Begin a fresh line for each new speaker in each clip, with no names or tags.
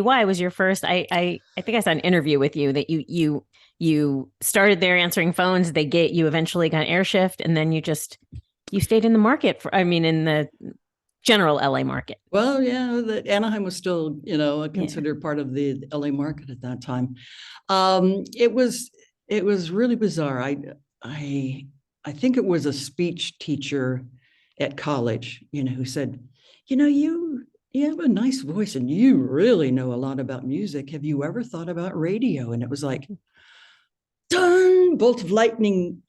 Why was your first? I think I saw an interview with you that you started there answering phones. You eventually got air shift, and then you stayed in the market for. I mean, in the general LA market.
Well, yeah, Anaheim was still,
Yeah.
considered part of the LA market at that time. It was really bizarre. I I think it was a speech teacher at college, who said, you have a nice voice and you really know a lot about music. Have you ever thought about radio? And it was like, dun, bolt of lightning.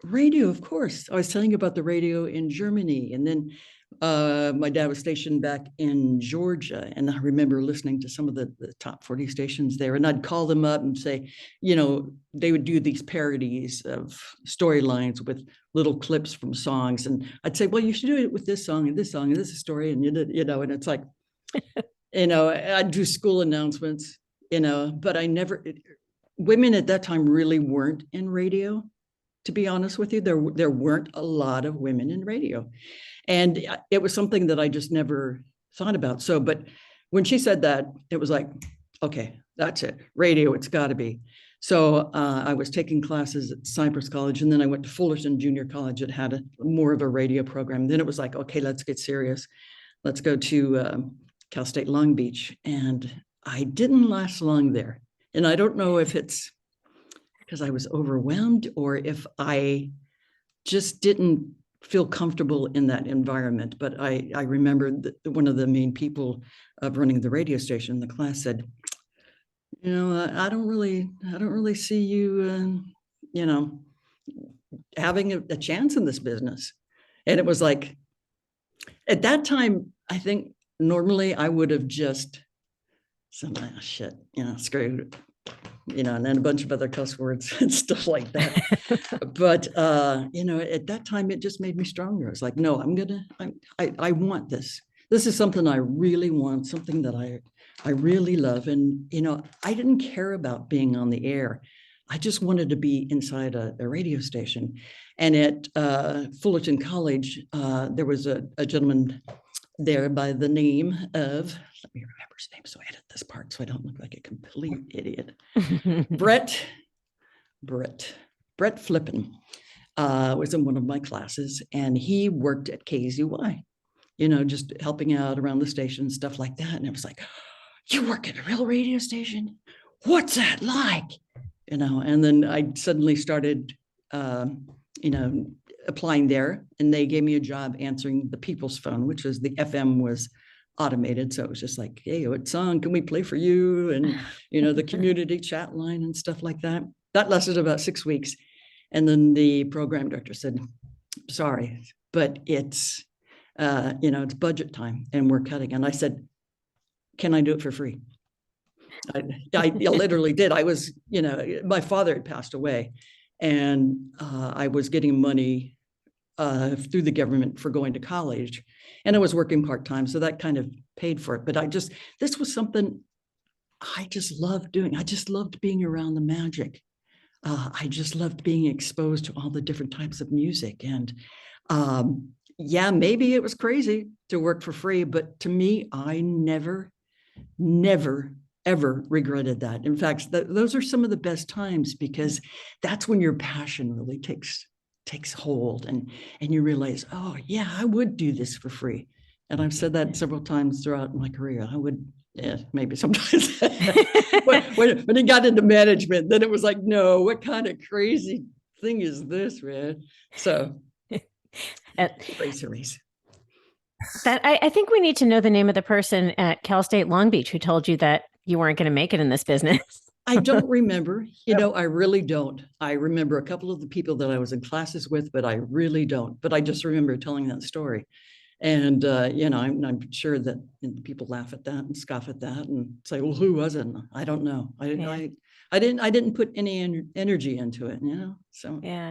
Radio, of course. I was telling you about the radio in Germany, and then my dad was stationed back in Georgia, and I remember listening to some of the top 40 stations there, and I'd call them up and say, they would do these parodies of storylines with little clips from songs, and I'd say, well, you should do it with this song and this song and this story, and and it's like, I'd do school announcements, but I never. Women at that time really weren't in radio. To be honest with you, there weren't a lot of women in radio. And it was something that I just never thought about. So, but when she said that, it was like, okay, that's it. Radio, it's got to be. So I was taking classes at Cypress College, and then I went to Fullerton Junior College. It had more of a radio program. Then it was like, okay, let's get serious. Let's go to Cal State Long Beach. And I didn't last long there. And I don't know if it's because I was overwhelmed or if I just didn't feel comfortable in that environment. But I remember that one of the main people of running the radio station in the class said, I don't really see you, having a chance in this business. And it was like, at that time, I think normally I would have just said, oh, shit, screw it. And then a bunch of other cuss words and stuff like that. But, at that time, it just made me stronger. It's like, no, I want this. This is something I really want, something that I really love. And, I didn't care about being on the air. I just wanted to be inside a radio station. And at Fullerton College, there was a gentleman there by the name of, let me remember his name so I edit this part so I don't look like a complete idiot. Brett Flippin was in one of my classes, and he worked at KEZY, just helping out around the station, stuff like that. And it was like, you work at a real radio station? What's that like? And then I suddenly started, applying there, and they gave me a job answering the people's phone, which was the FM was automated. So it was just like, hey, what song can we play for you? And, the community chat line and stuff like that. That lasted about 6 weeks. And then the program director said, sorry, but it's, it's budget time and we're cutting. And I said, can I do it for free? I literally did. I was, my father had passed away, and I was getting money through the government for going to college, and I was working part-time. So that kind of paid for it. But this was something I just loved doing. I just loved being around the magic. I just loved being exposed to all the different types of music. And yeah, maybe it was crazy to work for free, but to me, I never, ever regretted that. In fact, those are some of the best times, because that's when your passion really takes hold, and you realize, oh yeah, I would do this for free. And I've said that several times throughout my career. I would, yeah, maybe sometimes. when it got into management, then it was like, no, what kind of crazy thing is this, man? So race.
That I think we need to know the name of the person at Cal State Long Beach who told you that you weren't going to make it in this business.
I don't remember, I really don't. I remember a couple of the people that I was in classes with, but I really don't. But I just remember telling that story. And, I'm sure that people laugh at that and scoff at that and say, well, who was it? I don't know. I didn't put any energy into it, so.
Yeah.